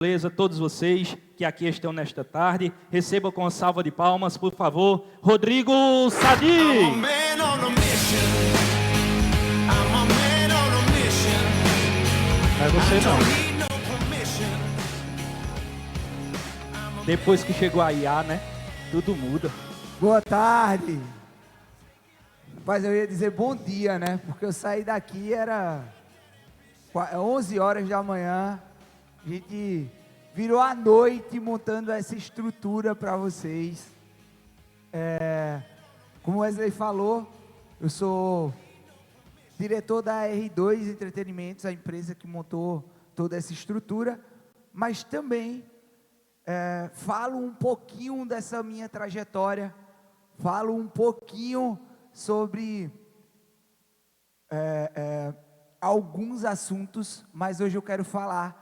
Beleza, todos vocês que aqui estão nesta tarde, recebam com uma salva de palmas, por favor, Rodrigo Sadi. Não é você não. Depois que chegou a IA, né? Tudo muda. Boa tarde. Rapaz, eu ia dizer bom dia, né? Porque eu saí daqui, era 11 horas da manhã. A gente virou a noite montando essa estrutura para vocês. Como o Wesley falou, eu sou diretor da R2 Entretenimentos, a empresa que montou toda essa estrutura, mas também falo um pouquinho dessa minha trajetória, falo um pouquinho sobre alguns assuntos, mas hoje eu quero falar.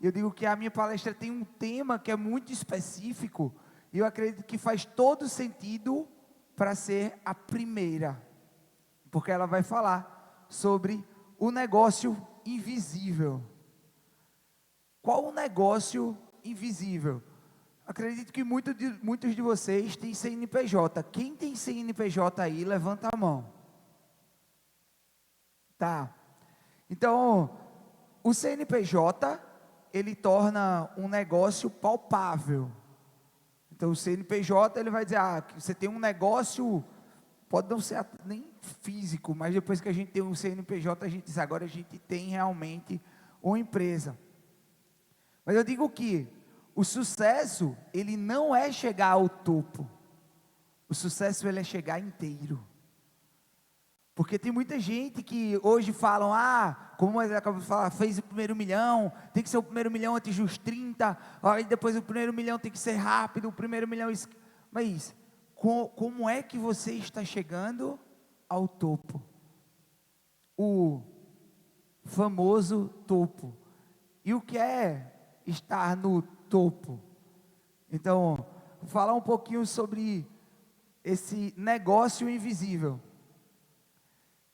Eu digo que a minha palestra tem um tema que é muito específico, e eu acredito que faz todo sentido para ser a primeira, porque ela vai falar sobre o negócio invisível. Qual o negócio invisível? Acredito que muitos de vocês têm CNPJ. Quem tem CNPJ aí, levanta a mão. Tá. Então, o CNPJ, ele torna um negócio palpável. Então, o CNPJ, ele vai dizer, você tem um negócio, pode não ser nem físico, mas depois que a gente tem um CNPJ, a gente diz, agora a gente tem realmente uma empresa. Mas eu digo que o sucesso, ele não é chegar ao topo. O sucesso, ele é chegar inteiro. Porque tem muita gente que hoje falam, como ele acabou de falar, fez o primeiro milhão, tem que ser o primeiro milhão antes dos 30, aí depois o primeiro milhão tem que ser rápido, o primeiro milhão... Mas, como é que você está chegando ao topo? O famoso topo. E o que é estar no topo? Então, vou falar um pouquinho sobre esse negócio invisível.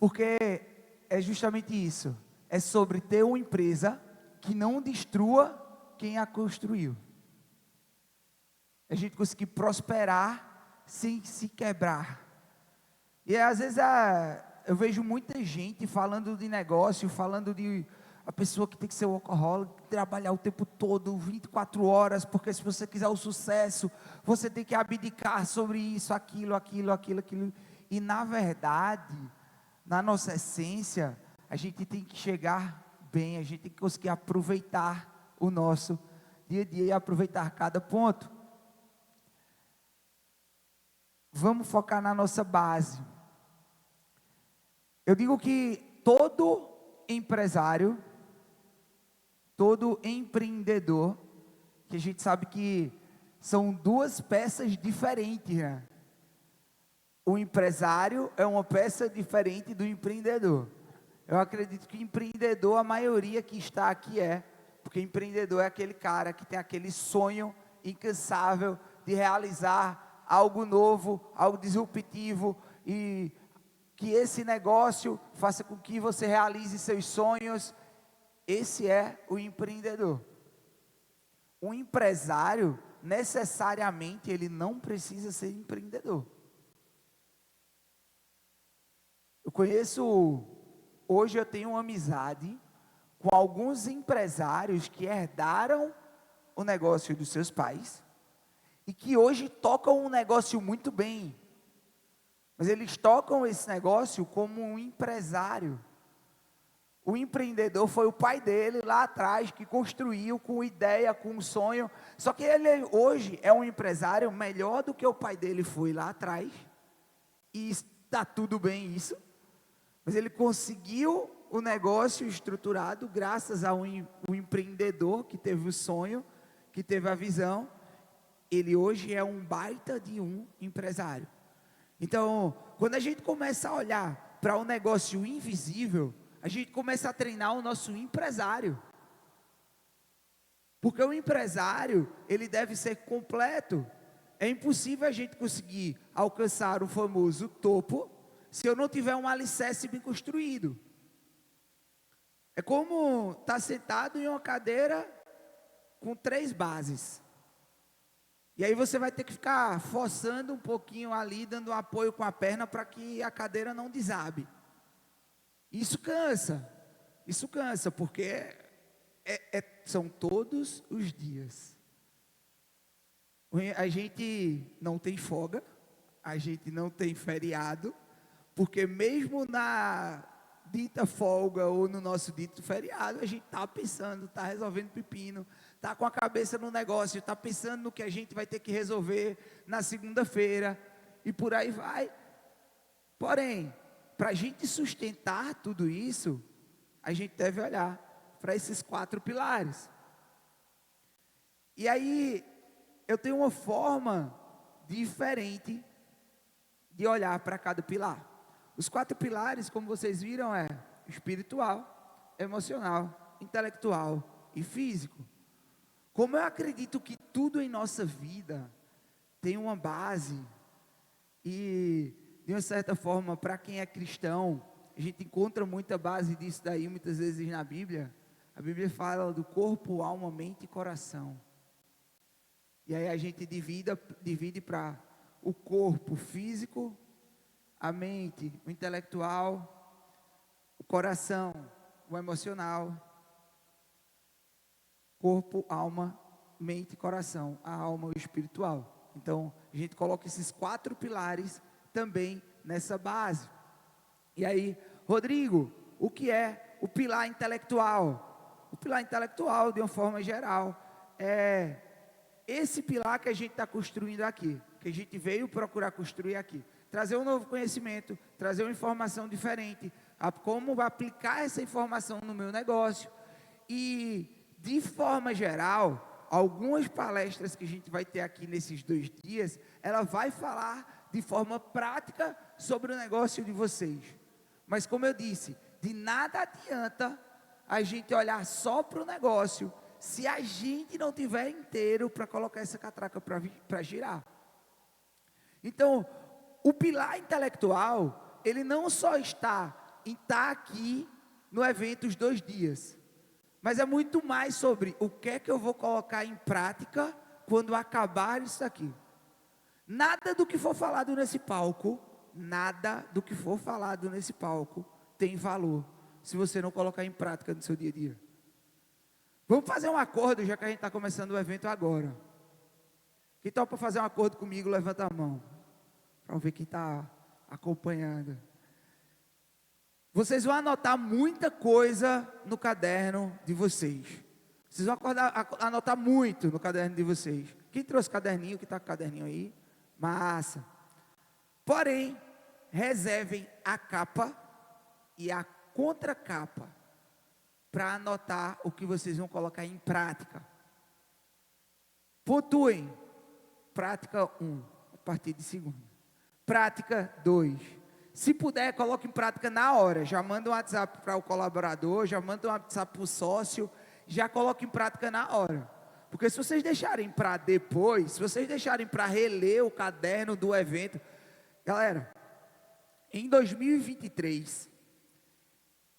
Porque é justamente isso, é sobre ter uma empresa que não destrua quem a construiu. A gente conseguir prosperar sem se quebrar. E às vezes eu vejo muita gente falando de negócio, falando de a pessoa que tem que ser workaholic, trabalhar o tempo todo, 24 horas, porque se você quiser o sucesso, você tem que abdicar sobre isso, aquilo. E na verdade, na nossa essência, a gente tem que chegar bem, a gente tem que conseguir aproveitar o nosso dia a dia e aproveitar cada ponto. Vamos focar na nossa base. Eu digo que todo empresário, todo empreendedor, que a gente sabe que são duas peças diferentes, né? O empresário é uma peça diferente do empreendedor. Eu acredito que empreendedor, a maioria que está aqui porque empreendedor é aquele cara que tem aquele sonho incansável de realizar algo novo, algo disruptivo, e que esse negócio faça com que você realize seus sonhos. Esse é o empreendedor. O empresário, necessariamente, ele não precisa ser empreendedor. Hoje eu tenho uma amizade com alguns empresários que herdaram o negócio dos seus pais e que hoje tocam um negócio muito bem, mas eles tocam esse negócio como um empresário. O empreendedor foi o pai dele lá atrás, que construiu com ideia, com um sonho, só que ele hoje é um empresário melhor do que o pai dele foi lá atrás, e está tudo bem isso. Mas ele conseguiu o negócio estruturado graças a um empreendedor que teve o sonho, que teve a visão. Ele hoje é um baita de um empresário. Então, quando a gente começa a olhar para um negócio invisível, a gente começa a treinar o nosso empresário. Porque o empresário, ele deve ser completo. É impossível a gente conseguir alcançar o famoso topo se eu não tiver um alicerce bem construído. É como estar sentado em uma cadeira com 3 bases. E aí você vai ter que ficar forçando um pouquinho ali, dando um apoio com a perna para que a cadeira não desabe. Isso cansa, porque são todos os dias. A gente não tem folga, a gente não tem feriado, porque mesmo na dita folga ou no nosso dito feriado, a gente está pensando, está resolvendo pepino, está com a cabeça no negócio, está pensando no que a gente vai ter que resolver na segunda-feira, e por aí vai. Porém, para a gente sustentar tudo isso, a gente deve olhar para esses 4 pilares. E aí, eu tenho uma forma diferente de olhar para cada pilar. Os 4 pilares, como vocês viram, é espiritual, emocional, intelectual e físico. Como eu acredito que tudo em nossa vida tem uma base, e de uma certa forma, para quem é cristão, a gente encontra muita base disso daí, muitas vezes na Bíblia. A Bíblia fala do corpo, alma, mente e coração. E aí a gente divide para o corpo físico, a mente, o intelectual, o coração, o emocional, corpo, alma, mente e coração, a alma, o espiritual. Então, a gente coloca esses 4 pilares também nessa base. E aí, Rodrigo, o que é o pilar intelectual? O pilar intelectual, de uma forma geral, é esse pilar que a gente está construindo aqui, que a gente veio procurar construir aqui. Trazer um novo conhecimento, trazer uma informação diferente, como aplicar essa informação no meu negócio. E, de forma geral, algumas palestras que a gente vai ter aqui nesses 2 dias, ela vai falar de forma prática sobre o negócio de vocês. Mas como eu disse, de nada adianta a gente olhar só para o negócio, se a gente não tiver inteiro para colocar essa catraca para girar. Então, o pilar intelectual, ele não só está em estar aqui no evento os 2 dias, mas é muito mais sobre o que é que eu vou colocar em prática quando acabar isso aqui. Nada do que for falado nesse palco, tem valor se você não colocar em prática no seu dia a dia. Vamos fazer um acordo, já que a gente está começando o evento agora. Quem topa fazer um acordo comigo, levanta a mão. Para ver quem está acompanhando. Vocês vão anotar muita coisa no caderno de vocês. Vocês vão anotar muito no caderno de vocês. Quem trouxe caderninho, que está com caderninho aí? Massa. Porém, reservem a capa e a contracapa para anotar o que vocês vão colocar em prática. Pontuem. Prática 1, a partir de segunda. Prática 2. Se puder, coloque em prática na hora. Já manda um WhatsApp para o colaborador, já manda um WhatsApp para o sócio, já coloque em prática na hora. Porque se vocês deixarem para depois, se vocês deixarem para reler o caderno do evento, galera, em 2023,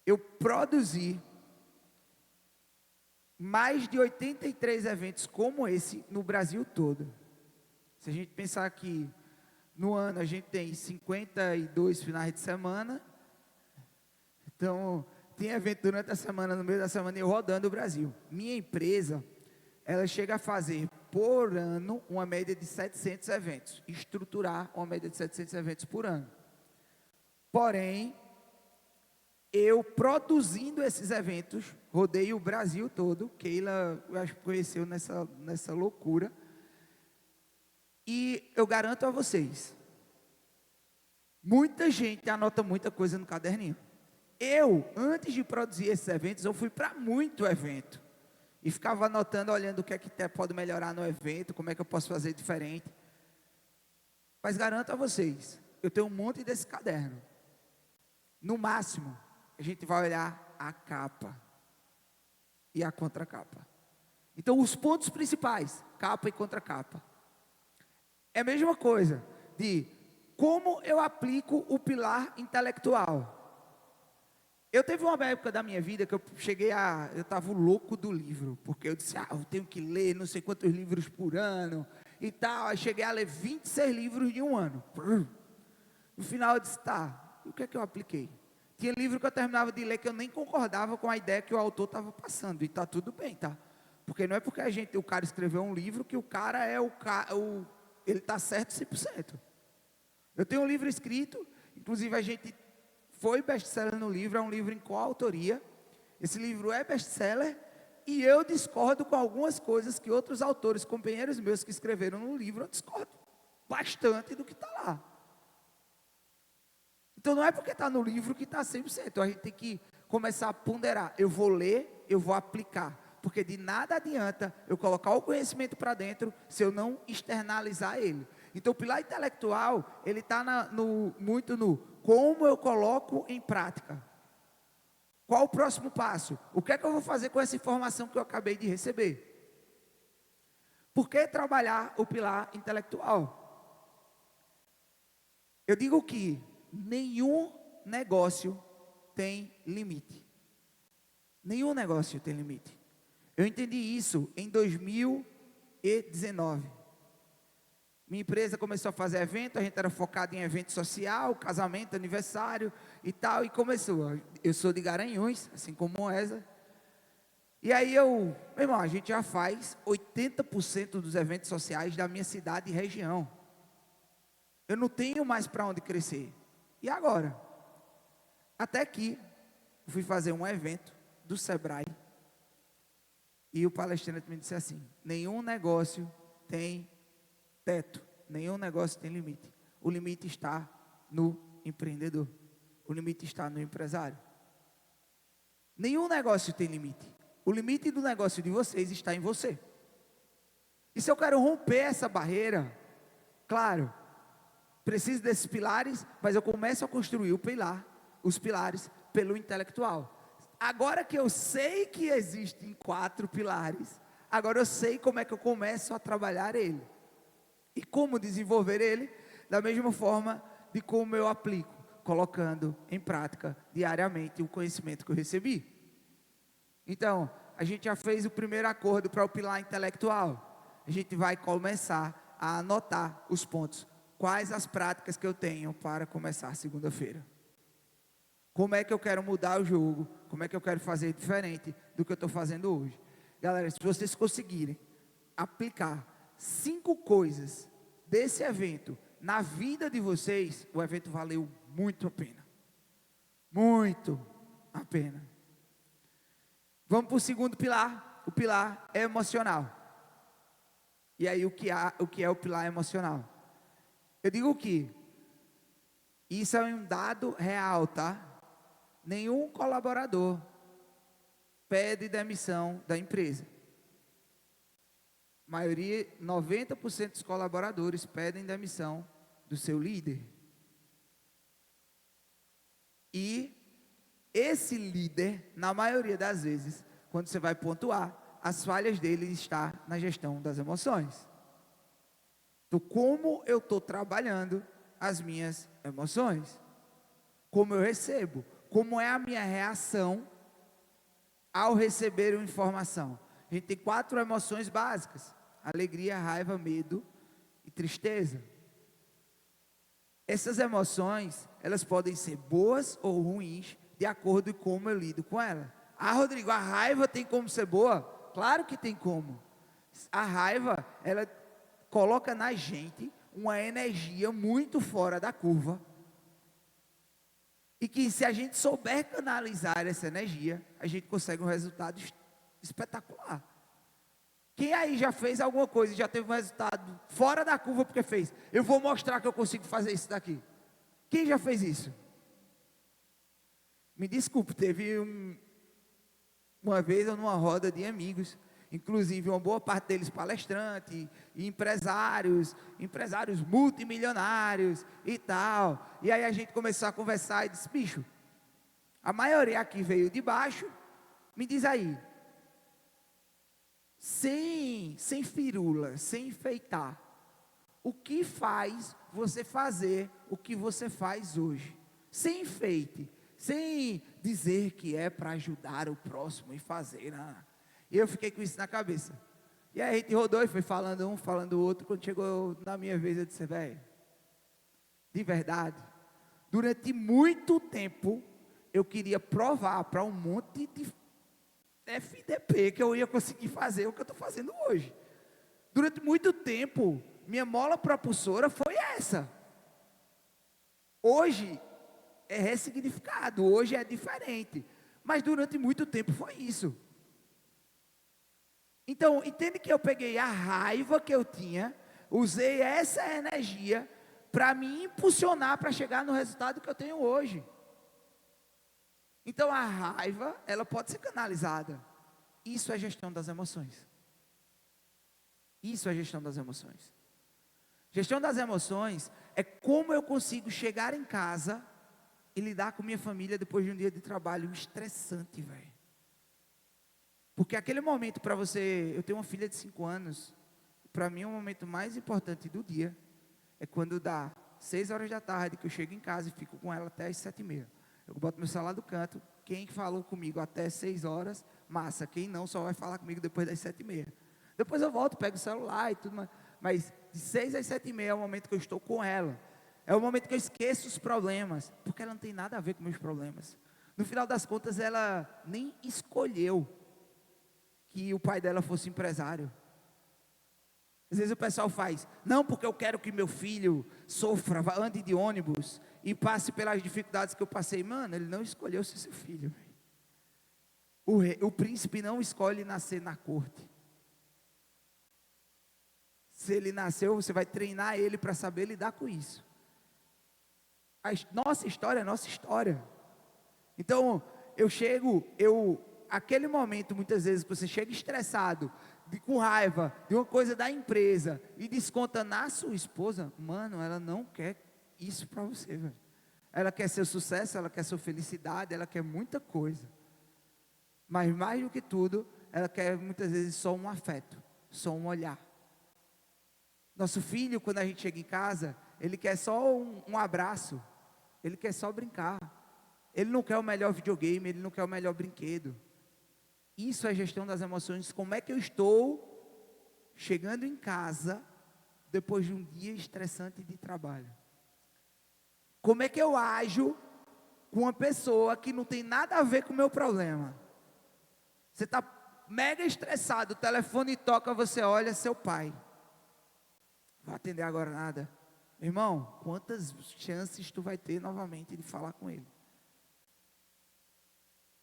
eu produzi mais de 83 eventos como esse no Brasil todo. Se a gente pensar que no ano a gente tem 52 finais de semana, então tem evento durante a semana, no meio da semana, eu rodando o Brasil. Minha empresa, ela chega a fazer por ano uma média de 700 eventos, estruturar uma média de 700 eventos por ano. Porém, eu produzindo esses eventos, rodei o Brasil todo, Keila, eu acho que conheceu nessa loucura, e eu garanto a vocês, muita gente anota muita coisa no caderninho. Eu, antes de produzir esses eventos, eu fui para muito evento, e ficava anotando, olhando o que é que pode melhorar no evento, como é que eu posso fazer diferente. Mas garanto a vocês, eu tenho um monte desse caderno. No máximo, a gente vai olhar a capa e a contracapa. Então, os pontos principais, capa e contracapa. É a mesma coisa de como eu aplico o pilar intelectual. Eu teve uma época da minha vida que eu eu estava louco do livro, porque eu disse, eu tenho que ler não sei quantos livros por ano e tal. Aí cheguei a ler 26 livros de um ano. No final eu disse, tá, e o que é que eu apliquei? Tinha livro que eu terminava de ler que eu nem concordava com a ideia que o autor estava passando, e tá tudo bem, tá? Porque não é porque o cara escreveu um livro que o cara é ele está certo 100%. Eu tenho um livro escrito, inclusive a gente foi best-seller no livro, é um livro em coautoria. Esse livro é best-seller e eu discordo com algumas coisas que outros autores, companheiros meus que escreveram no livro, eu discordo bastante do que está lá. Então não é porque está no livro que está 100%, a gente tem que começar a ponderar. Eu vou ler, eu vou aplicar, porque de nada adianta eu colocar o conhecimento para dentro se eu não externalizar ele. Então o pilar intelectual, ele está muito no como eu coloco em prática. Qual o próximo passo? O que é que eu vou fazer com essa informação que eu acabei de receber? Por que trabalhar o pilar intelectual? Eu digo que nenhum negócio tem limite. Nenhum negócio tem limite. Eu entendi isso em 2019. Minha empresa começou a fazer evento, a gente era focado em evento social, casamento, aniversário e tal, e começou. Eu sou de Garanhuns, assim como o Eza. E aí meu irmão, a gente já faz 80% dos eventos sociais da minha cidade e região. Eu não tenho mais para onde crescer. E agora? Até que eu fui fazer um evento do Sebrae. E o palestrante me disse assim: nenhum negócio tem teto, nenhum negócio tem limite. O limite está no empreendedor. O limite está no empresário. Nenhum negócio tem limite. O limite do negócio de vocês está em você. E se eu quero romper essa barreira, claro, preciso desses pilares, mas eu começo a construir os pilares pelo intelectual. Agora que eu sei que existem 4 pilares, agora eu sei como é que eu começo a trabalhar ele. E como desenvolver ele, da mesma forma de como eu aplico, colocando em prática diariamente o conhecimento que eu recebi. Então, a gente já fez o primeiro acordo para o pilar intelectual. A gente vai começar a anotar os pontos. Quais as práticas que eu tenho para começar segunda-feira? Como é que eu quero mudar o jogo? Como é que eu quero fazer diferente do que eu estou fazendo hoje? Galera, se vocês conseguirem aplicar 5 coisas desse evento na vida de vocês, o evento valeu muito a pena. Muito a pena. Vamos para o segundo pilar, o pilar emocional. E aí o que é o pilar emocional? Eu digo que isso é um dado real, tá? Nenhum colaborador pede demissão da empresa. A maioria, 90% dos colaboradores pedem demissão do seu líder. E esse líder, na maioria das vezes, quando você vai pontuar, as falhas dele estão na gestão das emoções. Então, como eu estou trabalhando as minhas emoções? Como eu recebo? Como é a minha reação ao receber uma informação? A gente tem 4 emoções básicas: alegria, raiva, medo e tristeza. Essas emoções, elas podem ser boas ou ruins, de acordo com como eu lido com ela. Rodrigo, a raiva tem como ser boa? Claro que tem como. A raiva, ela coloca na gente uma energia muito fora da curva. E que se a gente souber canalizar essa energia, a gente consegue um resultado espetacular. Quem aí já fez alguma coisa e já teve um resultado fora da curva porque fez? Eu vou mostrar que eu consigo fazer isso daqui. Quem já fez isso? Me desculpe, teve uma vez numa roda de amigos, inclusive uma boa parte deles palestrantes e empresários multimilionários e tal. E aí a gente começou a conversar e disse: bicho, a maioria aqui veio de baixo, me diz aí, sem firula, sem enfeitar, o que faz você fazer o que você faz hoje? Sem enfeite, sem dizer que é para ajudar o próximo e fazer. E eu fiquei com isso na cabeça. E aí a gente rodou e foi falando um, falando o outro. Quando chegou na minha vez, eu disse: velho, de verdade, durante muito tempo, eu queria provar para um monte de FDP que eu ia conseguir fazer o que eu estou fazendo hoje. Durante muito tempo, minha mola propulsora foi essa. Hoje é ressignificado, hoje é diferente. Mas durante muito tempo foi isso. Então, entende que eu peguei a raiva que eu tinha, usei essa energia para me impulsionar para chegar no resultado que eu tenho hoje. Então, a raiva, ela pode ser canalizada. Isso é gestão das emoções. Isso é gestão das emoções. Gestão das emoções é como eu consigo chegar em casa e lidar com minha família depois de um dia de trabalho estressante, velho. Porque aquele momento para você, eu tenho uma filha de 5 anos, para mim o momento mais importante do dia é quando dá 6 horas da tarde que eu chego em casa e fico com ela até as 7h30. Eu boto meu celular do canto, quem falou comigo até 6 horas, massa, quem não só vai falar comigo depois das 7h30. Depois eu volto, pego o celular e tudo mais, mas de 6 às 7h30 é o momento que eu estou com ela. É o momento que eu esqueço os problemas, porque ela não tem nada a ver com meus problemas. No final das contas, ela nem escolheu que o pai dela fosse empresário. Às vezes o pessoal faz, não porque eu quero que meu filho sofra, ande de ônibus e passe pelas dificuldades que eu passei. Mano, ele não escolheu ser seu filho. O príncipe não escolhe nascer na corte. Se ele nasceu, você vai treinar ele para saber lidar com isso. A nossa história é nossa história. Então, aquele momento, muitas vezes, que você chega estressado, com raiva, de uma coisa da empresa, e desconta na sua esposa, mano, ela não quer isso para você, velho. Ela quer seu sucesso, ela quer sua felicidade, ela quer muita coisa. Mas mais do que tudo, ela quer muitas vezes só um afeto, só um olhar. Nosso filho, quando a gente chega em casa, ele quer só um abraço, ele quer só brincar. Ele não quer o melhor videogame, ele não quer o melhor brinquedo. Isso é gestão das emoções. Como é que eu estou chegando em casa depois de um dia estressante de trabalho? Como é que eu ajo com uma pessoa que não tem nada a ver com o meu problema? Você está mega estressado, o telefone toca, você olha, seu pai. Vai atender agora nada. Irmão, quantas chances tu vai ter novamente de falar com ele?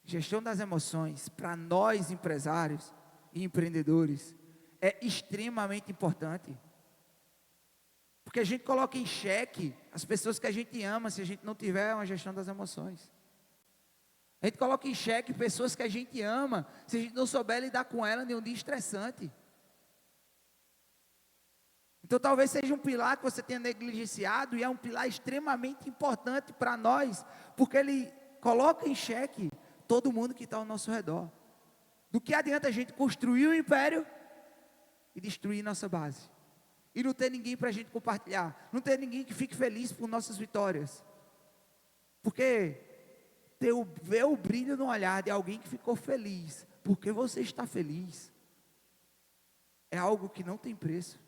Gestão das emoções, para nós empresários e empreendedores, é extremamente importante. Porque a gente coloca em xeque as pessoas que a gente ama, se a gente não tiver uma gestão das emoções. A gente coloca em xeque pessoas que a gente ama, se a gente não souber lidar com elas em um dia estressante. Então talvez seja um pilar que você tenha negligenciado, e é um pilar extremamente importante para nós, porque ele coloca em xeque todo mundo que está ao nosso redor. Do que adianta a gente construir um império e destruir nossa base? E não ter ninguém para a gente compartilhar, não ter ninguém que fique feliz por nossas vitórias. Porque ver o brilho no olhar de alguém que ficou feliz, porque você está feliz, é algo que não tem preço.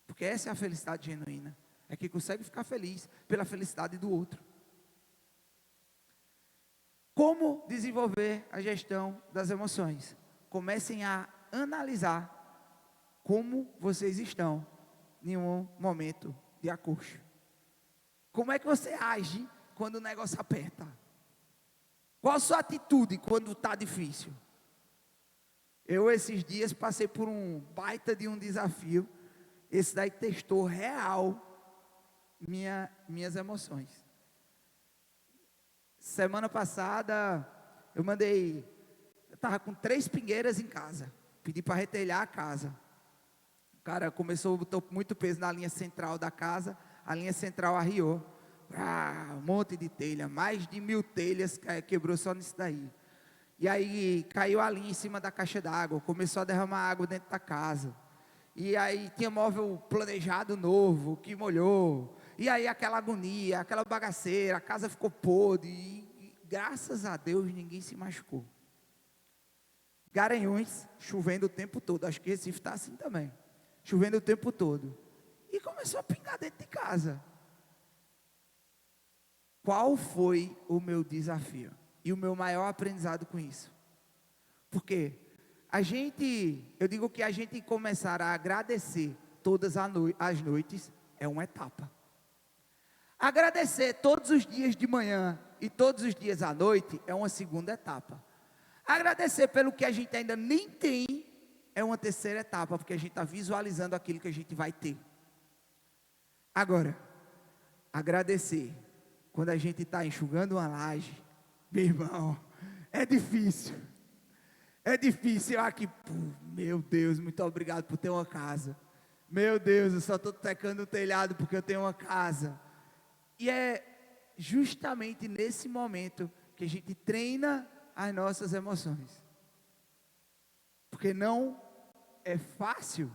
Porque essa é a felicidade genuína, é que consegue ficar feliz pela felicidade do outro. Como desenvolver a gestão das emoções? Comecem a analisar como vocês estão em um momento de acucho. Como é que você age quando o negócio aperta? Qual a sua atitude quando está difícil? Eu esses dias passei por um baita de um desafio. Esse daí testou real minhas emoções. Semana passada, eu estava com 3 pingueiras em casa, pedi para retelhar a casa. O cara começou a botar muito peso na linha central da casa, a linha central arriou. Um monte de telha, mais de 1000 telhas quebrou só nisso daí. E aí caiu a linha em cima da caixa d'água, começou a derramar água dentro da casa. E aí tinha móvel planejado novo, que molhou. E aí aquela agonia, aquela bagaceira, a casa ficou podre. graças a Deus, ninguém se machucou. Garanhuns, chovendo o tempo todo. Acho que Recife está assim também. Chovendo o tempo todo. E começou a pingar dentro de casa. Qual foi o meu desafio? E o meu maior aprendizado com isso? Porque eu digo que a gente começar a agradecer todas as noites é uma etapa. Agradecer todos os dias de manhã e todos os dias à noite é uma segunda etapa. Agradecer pelo que a gente ainda nem tem é uma terceira etapa, porque a gente está visualizando aquilo que a gente vai ter. Agora, agradecer quando a gente está enxugando uma laje, meu irmão, é difícil. É difícil aqui, meu Deus, muito obrigado por ter uma casa. Meu Deus, eu só estou tecando o telhado porque eu tenho uma casa. E é justamente nesse momento que a gente treina as nossas emoções. Porque não é fácil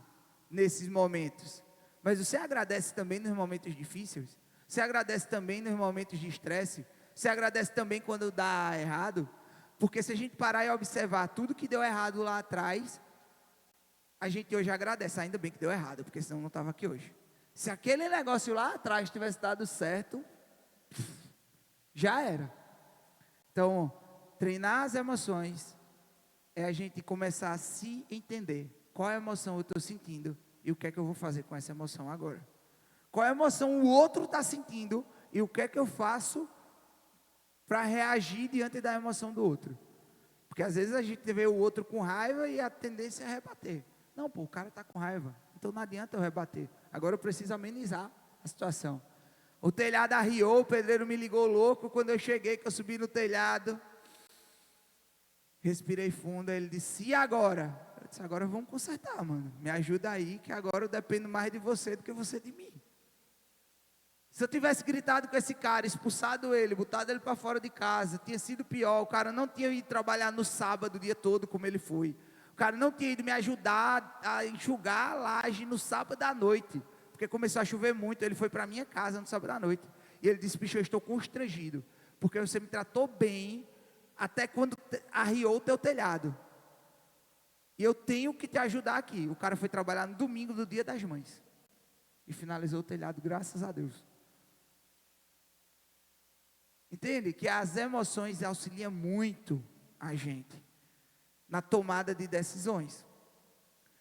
nesses momentos. Mas você agradece também nos momentos difíceis. Você agradece também nos momentos de estresse. Você agradece também quando dá errado. Porque se a gente parar e observar tudo que deu errado lá atrás, a gente hoje agradece. Ainda bem que deu errado, porque senão não estava aqui hoje. Se aquele negócio lá atrás tivesse dado certo, já era. Então, treinar as emoções é a gente começar a se entender. Qual é a emoção eu estou sentindo e o que é que eu vou fazer com essa emoção agora? Qual é a emoção o outro está sentindo e o que é que eu faço para reagir diante da emoção do outro? Porque às vezes a gente vê o outro com raiva e a tendência é rebater. Não, o cara está com raiva, então não adianta eu rebater. Agora eu preciso amenizar a situação. O telhado arriou, o pedreiro me ligou louco quando eu cheguei, que eu subi no telhado. Respirei fundo, aí ele disse, e agora? Eu disse, agora vamos consertar, mano. Me ajuda aí, que agora eu dependo mais de você do que você de mim. Se eu tivesse gritado com esse cara, expulsado ele, botado ele para fora de casa, tinha sido pior. O cara não tinha ido trabalhar no sábado o dia todo como ele foi. O cara não tinha ido me ajudar a enxugar a laje no sábado à noite, porque começou a chover muito. Ele foi para minha casa no sábado à noite. E ele disse, bicho, eu estou constrangido, porque você me tratou bem, até quando arriou o teu telhado. E eu tenho que te ajudar aqui. O cara foi trabalhar no domingo do Dia das Mães. E finalizou o telhado, graças a Deus. Entende? Que as emoções auxiliam muito a gente na tomada de decisões.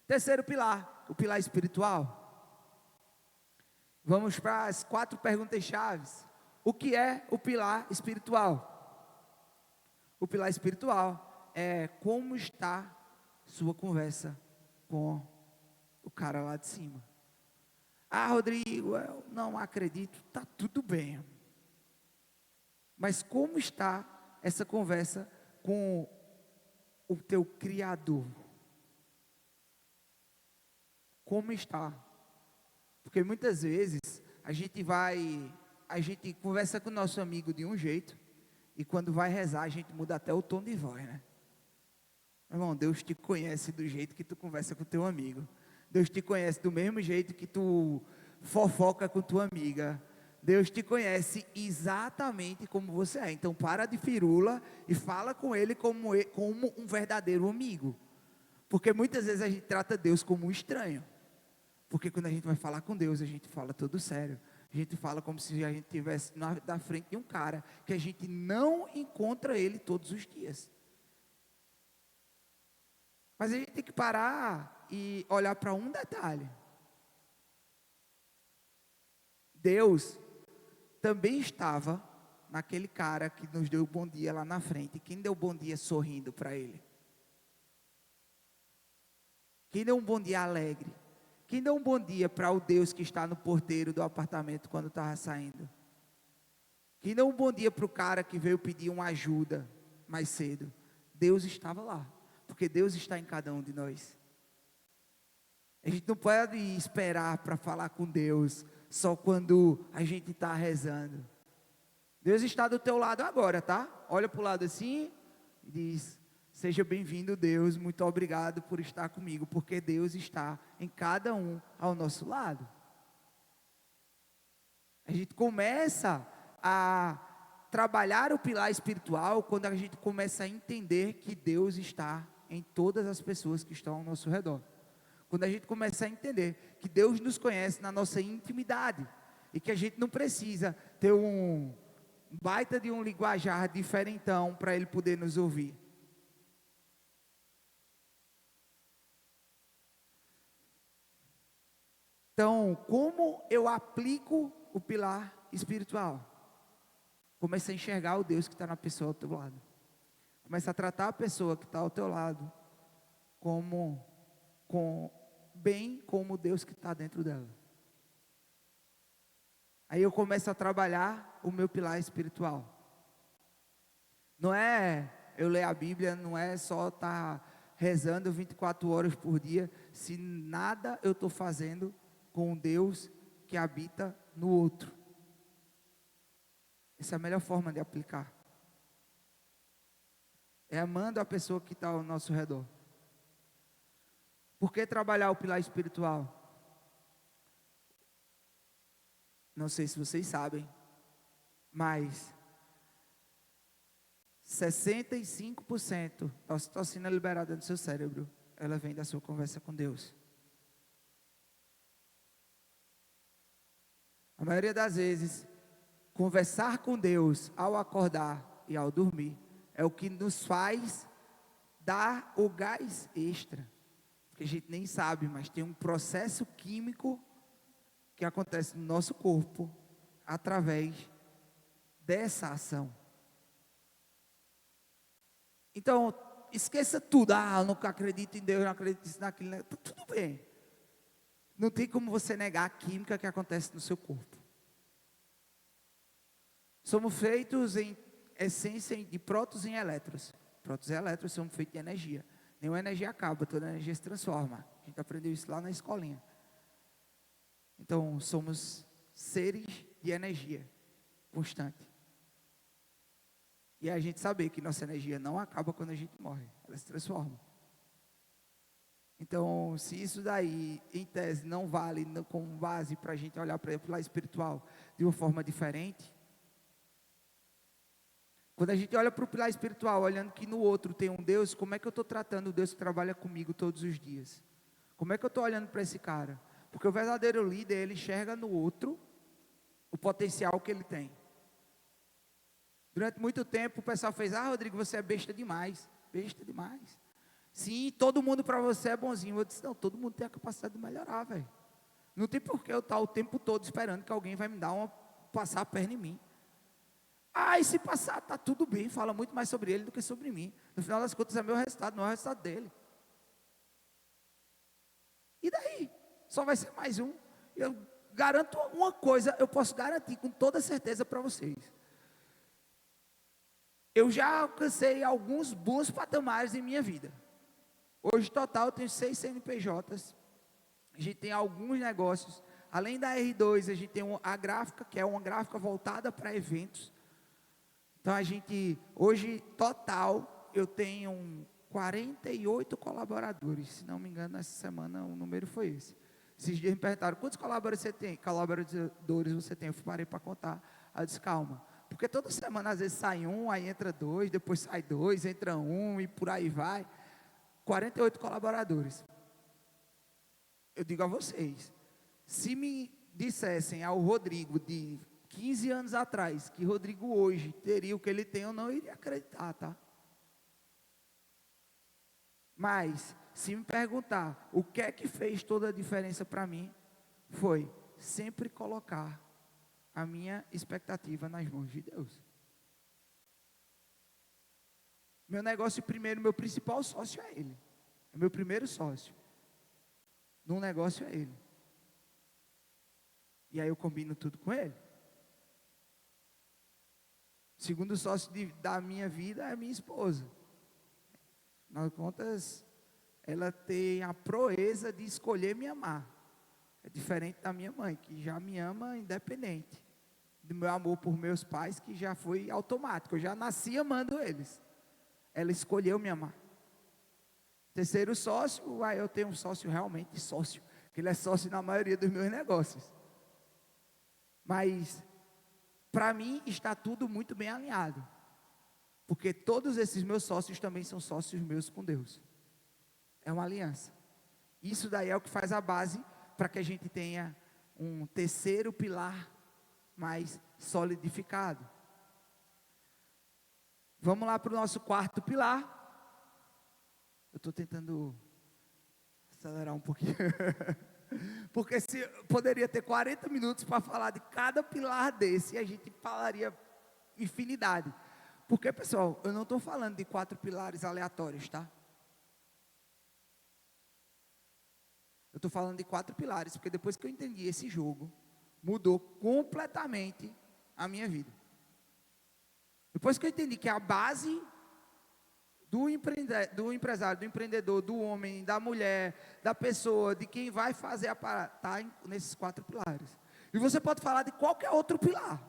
Terceiro pilar, o pilar espiritual. Vamos para as 4 perguntas chaves. O que é o pilar espiritual? O pilar espiritual é como está sua conversa com o cara lá de cima. Ah, Rodrigo, eu não acredito, está tudo bem. Mas como está essa conversa com o teu Criador? Como está? Porque muitas vezes a gente conversa com o nosso amigo de um jeito, e quando vai rezar a gente muda até o tom de voz, né? Irmão, Deus te conhece do jeito que tu conversa com o teu amigo. Deus te conhece do mesmo jeito que tu fofoca com tua amiga. Deus te conhece exatamente como você é. Então para de firula e fala com ele como um verdadeiro amigo. Porque muitas vezes a gente trata Deus como um estranho. Porque quando a gente vai falar com Deus, a gente fala todo sério. A gente fala como se a gente estivesse na frente de um cara que a gente não encontra ele todos os dias. Mas a gente tem que parar e olhar para um detalhe. Deus também estava naquele cara que nos deu o bom dia lá na frente. Quem deu o bom dia sorrindo para ele? Quem deu um bom dia alegre? Quem deu um bom dia para o Deus que está no porteiro do apartamento quando estava saindo? Quem deu um bom dia para o cara que veio pedir uma ajuda mais cedo? Deus estava lá, porque Deus está em cada um de nós. A gente não pode esperar para falar com Deus só quando a gente está rezando. Deus está do teu lado agora, tá? Olha para o lado assim e diz: seja bem-vindo, Deus, muito obrigado por estar comigo, porque Deus está em cada um ao nosso lado. A gente começa a trabalhar o pilar espiritual quando a gente começa a entender que Deus está em todas as pessoas que estão ao nosso redor. Quando a gente começa a entender que Deus nos conhece na nossa intimidade e que a gente não precisa ter um baita de um linguajar diferentão para Ele poder nos ouvir. Então, como eu aplico o pilar espiritual? Começa a enxergar o Deus que está na pessoa ao teu lado. Começa a tratar a pessoa que está ao teu lado bem como o Deus que está dentro dela. Aí eu começo a trabalhar o meu pilar espiritual. Não é eu ler a Bíblia, não é só estar rezando 24 horas por dia, se nada eu estou fazendo com o Deus que habita no outro. Essa é a melhor forma de aplicar. É amando a pessoa que está ao nosso redor. Por que trabalhar o pilar espiritual? Não sei se vocês sabem, mas 65% da ocitocina liberada no seu cérebro, ela vem da sua conversa com Deus. A maioria das vezes, conversar com Deus ao acordar e ao dormir é o que nos faz dar o gás extra. Porque a gente nem sabe, mas tem um processo químico que acontece no nosso corpo através dessa ação. Então, esqueça tudo. Eu não acredito em Deus, não acredito nisso, naquilo. Tá tudo bem. Não tem como você negar a química que acontece no seu corpo. Somos feitos em essência de prótons e elétrons. Prótons e elétrons são feitos de energia. Nenhuma energia acaba, toda energia se transforma. A gente aprendeu isso lá na escolinha. Então, somos seres de energia constante. E a gente saber que nossa energia não acaba quando a gente morre, ela se transforma. Então, se isso daí, em tese, não vale como base para a gente olhar para o lado espiritual de uma forma diferente, quando a gente olha para o pilar espiritual, olhando que no outro tem um Deus, como é que eu estou tratando o Deus que trabalha comigo todos os dias? Como é que eu estou olhando para esse cara? Porque o verdadeiro líder, ele enxerga no outro o potencial que ele tem. Durante muito tempo o pessoal fez, Rodrigo, você é besta demais. Besta demais. Sim, todo mundo para você é bonzinho. Eu disse, não, todo mundo tem a capacidade de melhorar, velho. Não tem por que eu estar o tempo todo esperando que alguém vai me dar passar a perna em mim. E se passar, está tudo bem, fala muito mais sobre ele do que sobre mim. No final das contas é meu resultado, não é o resultado dele. E daí? Só vai ser mais um. Eu garanto uma coisa, eu posso garantir com toda certeza para vocês. Eu já alcancei alguns bons patamares em minha vida. Hoje, total, eu tenho 6 CNPJs. A gente tem alguns negócios. Além da R2, a gente tem a gráfica, que é uma gráfica voltada para eventos. Então, a gente, hoje, total, eu tenho 48 colaboradores. Se não me engano, essa semana o número foi esse. Esses dias me perguntaram, quantos colaboradores você tem? Eu parei para contar. Eu disse, calma. Porque toda semana, às vezes, sai um, aí entra dois, depois sai dois, entra um, e por aí vai. 48 colaboradores. Eu digo a vocês, se me dissessem ao Rodrigo de 15 anos atrás, que Rodrigo hoje teria o que ele tem, eu não iria acreditar, tá? Mas, se me perguntar o que é que fez toda a diferença para mim, foi sempre colocar a minha expectativa nas mãos de Deus. Meu negócio primeiro, meu principal sócio é Ele. É meu primeiro sócio. Num negócio é Ele. E aí eu combino tudo com Ele. O segundo sócio da minha vida é a minha esposa. Afinal de contas, ela tem a proeza de escolher me amar. É diferente da minha mãe, que já me ama independente do meu amor por meus pais, que já foi automático. Eu já nasci amando eles. Ela escolheu me amar. Terceiro sócio, eu tenho um sócio realmente sócio, que ele é sócio na maioria dos meus negócios. Mas para mim está tudo muito bem alinhado. Porque todos esses meus sócios também são sócios meus com Deus. É uma aliança. Isso daí é o que faz a base para que a gente tenha um terceiro pilar mais solidificado. Vamos lá para o nosso quarto pilar. Eu estou tentando acelerar um pouquinho. Porque se poderia ter 40 minutos para falar de cada pilar desse, e a gente falaria infinidade. Porque, pessoal, eu não estou falando de 4 pilares aleatórios, tá? Eu estou falando de 4 pilares, porque depois que eu entendi esse jogo, mudou completamente a minha vida. Depois que eu entendi que a base do empresário, do empreendedor, do homem, da mulher, da pessoa, de quem vai fazer a parada, está nesses 4 pilares. E você pode falar de qualquer outro pilar.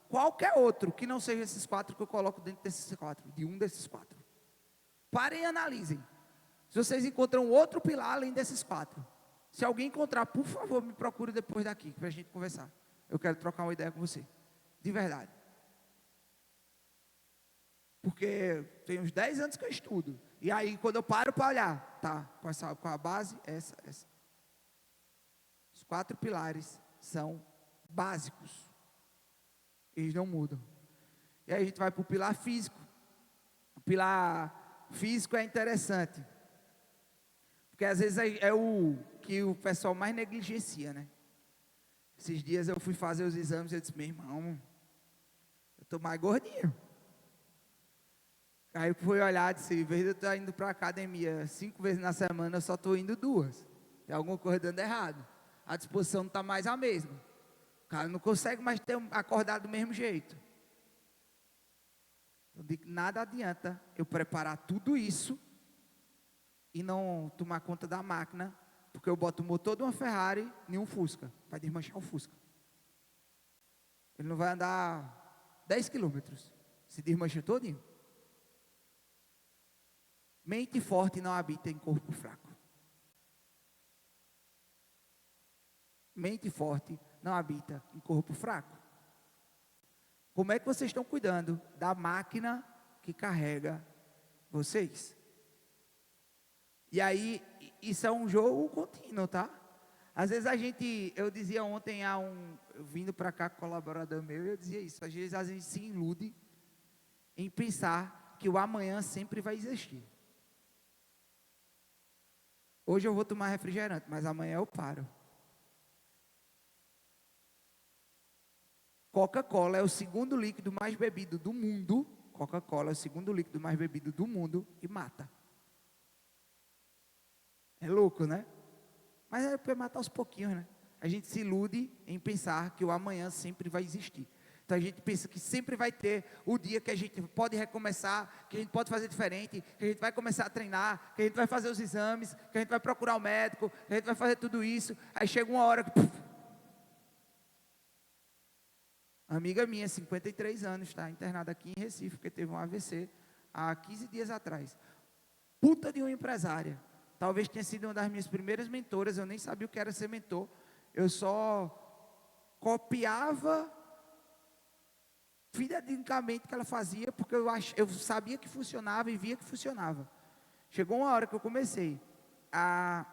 Qualquer outro, que não seja esses 4 que eu coloco dentro desses 4, de um desses 4. Parem e analisem. Se vocês encontram outro pilar além desses 4. Se alguém encontrar, por favor, me procure depois daqui, para a gente conversar. Eu quero trocar uma ideia com você. De verdade. Porque tem uns 10 anos que eu estudo. E aí, quando eu paro para olhar, tá, com a base, essa. Os 4 pilares são básicos. Eles não mudam. E aí a gente vai para o pilar físico. O pilar físico é interessante. Porque às vezes é o que o pessoal mais negligencia, né? Esses dias eu fui fazer os exames e eu disse, meu irmão, eu estou mais gordinho. Aí eu fui olhar e disse, em vez de eu estar indo para a academia 5 vezes na semana, eu só estou indo 2. Tem alguma coisa dando errado. A disposição não está mais a mesma. O cara não consegue mais acordar do mesmo jeito. Eu digo, nada adianta eu preparar tudo isso e não tomar conta da máquina, porque eu boto o motor de uma Ferrari em um Fusca, vai desmanchar o Fusca. Ele não vai andar 10 quilômetros, se desmancha todinho. Mente forte não habita em corpo fraco. Mente forte não habita em corpo fraco. Como é que vocês estão cuidando da máquina que carrega vocês? E aí, isso é um jogo contínuo, tá? Às vezes eu dizia ontem vindo para cá com um colaborador meu, eu dizia isso, às vezes a gente se ilude em pensar que o amanhã sempre vai existir. Hoje eu vou tomar refrigerante, mas amanhã eu paro. Coca-Cola é o segundo líquido mais bebido do mundo. Coca-Cola é o segundo líquido mais bebido do mundo e mata. É louco, né? Mas é porque mata aos pouquinhos, né? A gente se ilude em pensar que o amanhã sempre vai existir. Então a gente pensa que sempre vai ter o dia que a gente pode recomeçar, que a gente pode fazer diferente, que a gente vai começar a treinar, que a gente vai fazer os exames, que a gente vai procurar o médico, que a gente vai fazer tudo isso. Aí chega uma hora que... Amiga minha, 53 anos, está internada aqui em Recife, porque teve um AVC há 15 dias atrás. Puta de uma empresária. Talvez tenha sido uma das minhas primeiras mentoras, eu nem sabia o que era ser mentor. Eu só copiava fidedincamente o que ela fazia, porque eu sabia que funcionava e via que funcionava. Chegou uma hora que eu comecei a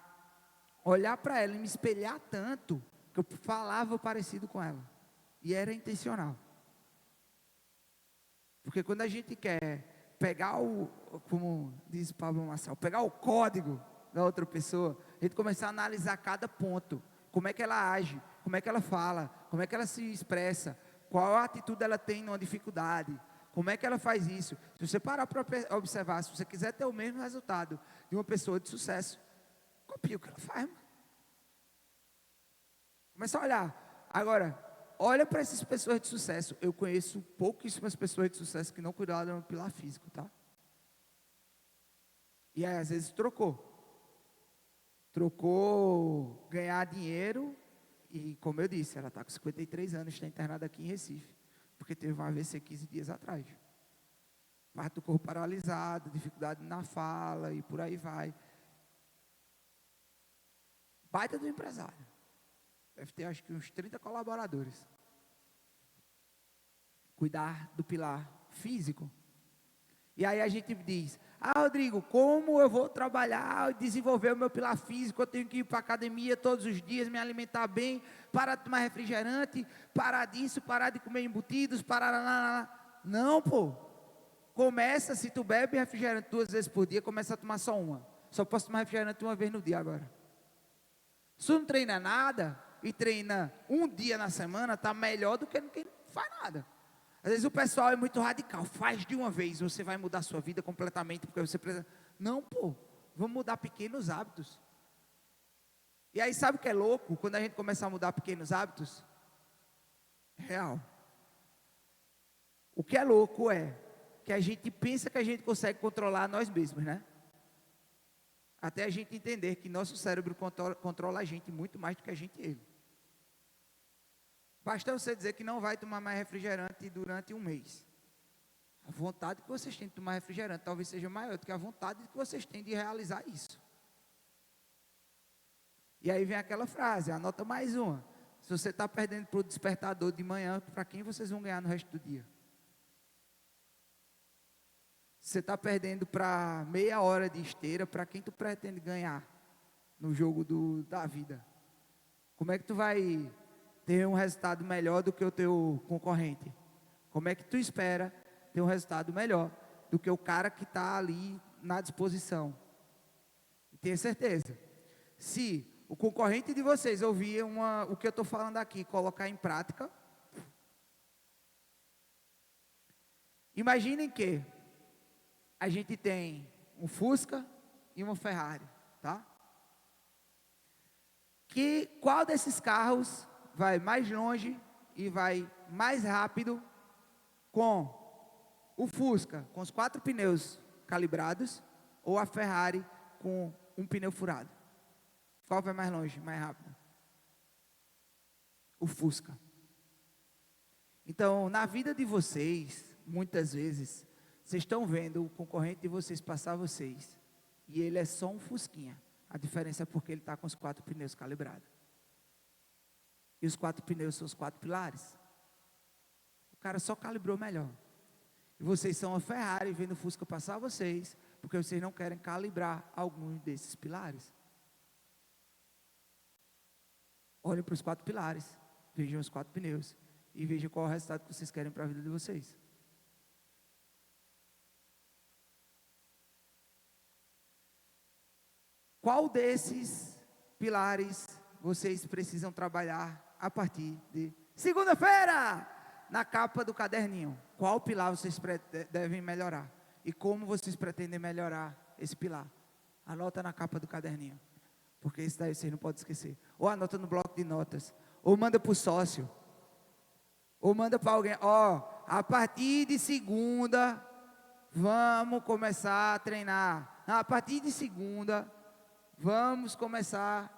olhar para ela e me espelhar tanto, que eu falava parecido com ela. E era intencional. Porque quando a gente quer pegar como diz Pablo Marçal, pegar o código da outra pessoa, a gente começar a analisar cada ponto. Como é que ela age, como é que ela fala, como é que ela se expressa, qual atitude ela tem numa dificuldade, como é que ela faz isso. Se você parar para observar, se você quiser ter o mesmo resultado de uma pessoa de sucesso, copia o que ela faz. Mano. Começa a olhar. Agora, olha para essas pessoas de sucesso. Eu conheço pouquíssimas pessoas de sucesso que não cuidaram do pilar físico, tá? E aí, às vezes, trocou ganhar dinheiro. E como eu disse, ela está com 53 anos, está internada aqui em Recife, porque teve um AVC 15 dias atrás. Parte do corpo paralisado, dificuldade na fala e por aí vai. Baita do empresário. Deve ter acho que uns 30 colaboradores. cuidar do pilar físico. E aí a gente diz, Rodrigo, como eu vou trabalhar, desenvolver o meu pilar físico, eu tenho que ir para a academia todos os dias, me alimentar bem, parar de tomar refrigerante, parar disso, parar de comer embutidos, parar... Não, pô. Começa, se tu bebe refrigerante 2 vezes por dia, começa a tomar só uma. Só posso tomar refrigerante uma vez no dia agora. Se tu não treina nada, e treina um dia na semana, está melhor do que quem não faz nada. Às vezes o pessoal é muito radical, faz de uma vez, você vai mudar a sua vida completamente, porque você precisa... Não, pô, vamos mudar pequenos hábitos. E aí sabe o que é louco? Quando a gente começa a mudar pequenos hábitos, real. O que é louco é que a gente pensa que a gente consegue controlar nós mesmos, né? Até a gente entender que nosso cérebro controla a gente muito mais do que a gente ele. Basta você dizer que não vai tomar mais refrigerante durante um mês. A vontade que vocês têm de tomar refrigerante talvez seja maior do que a vontade que vocês têm de realizar isso. E aí vem aquela frase, anota mais uma. Se você está perdendo para o despertador de manhã, para quem vocês vão ganhar no resto do dia? Se você está perdendo para meia hora de esteira, para quem tu pretende ganhar no jogo da vida? Como é que tu vai ter um resultado melhor do que o teu concorrente? Como é que tu espera ter um resultado melhor do que o cara que está ali na disposição? Tenha certeza, se o concorrente de vocês ouvir o que eu estou falando aqui, colocar em prática, imaginem que a gente tem um Fusca e uma Ferrari, tá? Qual desses carros vai mais longe e vai mais rápido com o Fusca, com os 4 pneus calibrados, ou a Ferrari com um pneu furado? Qual vai mais longe, mais rápido? O Fusca. Então, na vida de vocês, muitas vezes, vocês estão vendo o concorrente de vocês passar vocês, e ele é só um Fusquinha. A diferença é porque ele está com os 4 pneus calibrados. E os 4 pneus são os 4 pilares. O cara só calibrou melhor. E vocês são a Ferrari vendo o Fusca passar vocês, porque vocês não querem calibrar alguns desses pilares. Olhem para os 4 pilares, vejam os 4 pneus e vejam qual é o resultado que vocês querem para a vida de vocês. Qual desses pilares vocês precisam trabalhar a partir de segunda-feira, na capa do caderninho? Qual pilar vocês devem melhorar? E como vocês pretendem melhorar esse pilar? Anota na capa do caderninho, porque isso daí vocês não podem esquecer. Ou anota no bloco de notas, ou manda para o sócio, ou manda para alguém. A partir de segunda, vamos começar a treinar. A partir de segunda, vamos começar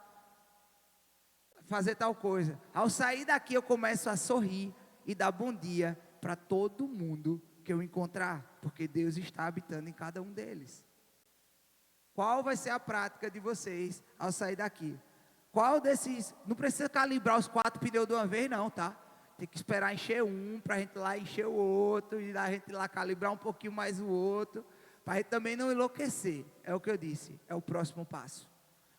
a fazer tal coisa. Ao sair daqui, eu começo a sorrir e dar bom dia para todo mundo que eu encontrar, porque Deus está habitando em cada um deles. Qual vai ser a prática de vocês ao sair daqui? Qual desses, não precisa calibrar os 4 pneus de uma vez não, tá? Tem que esperar encher um, para a gente lá encher o outro, e a gente lá calibrar um pouquinho mais o outro, para a gente também não enlouquecer. É o que eu disse, é o próximo passo.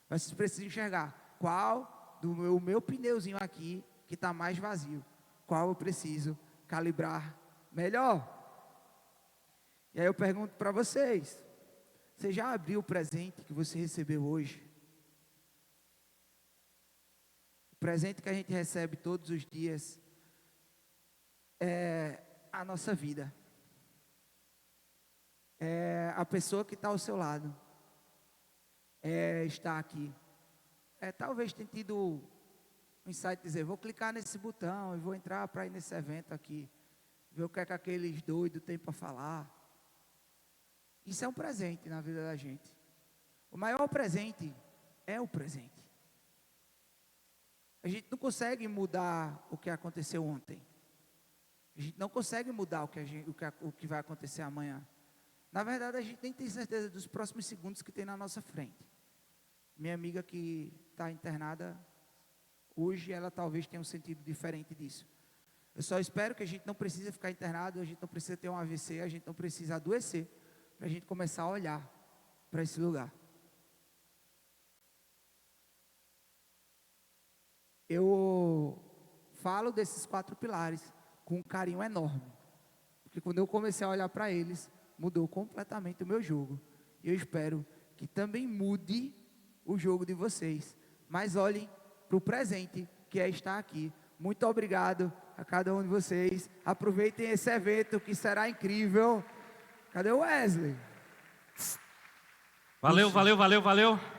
Mas vocês precisam enxergar qual do meu pneuzinho aqui que está mais vazio, qual eu preciso calibrar melhor. E aí eu pergunto para vocês, você já abriu o presente que você recebeu hoje? O presente que a gente recebe todos os dias é a nossa vida. É a pessoa que está ao seu lado. É estar aqui. Talvez tenha tido um insight de dizer, vou clicar nesse botão e vou entrar para ir nesse evento aqui. Ver o que é que aqueles doidos têm para falar. Isso é um presente na vida da gente. O maior presente é o presente. A gente não consegue mudar o que aconteceu ontem. A gente não consegue mudar o que vai acontecer amanhã. Na verdade, a gente nem tem certeza dos próximos segundos que tem na nossa frente. Minha amiga que está internada hoje, ela talvez tenha um sentido diferente disso. Eu só espero que a gente não precise ficar internado, a gente não precisa ter um AVC, a gente não precisa adoecer, para a gente começar a olhar para esse lugar. Eu falo desses 4 pilares com um carinho enorme, porque quando eu comecei a olhar para eles, mudou completamente o meu jogo. E eu espero que também mude o jogo de vocês. Mas olhem para o presente, que é estar aqui. Muito obrigado a cada um de vocês. Aproveitem esse evento que será incrível. Cadê o Wesley? Valeu, valeu, valeu, valeu.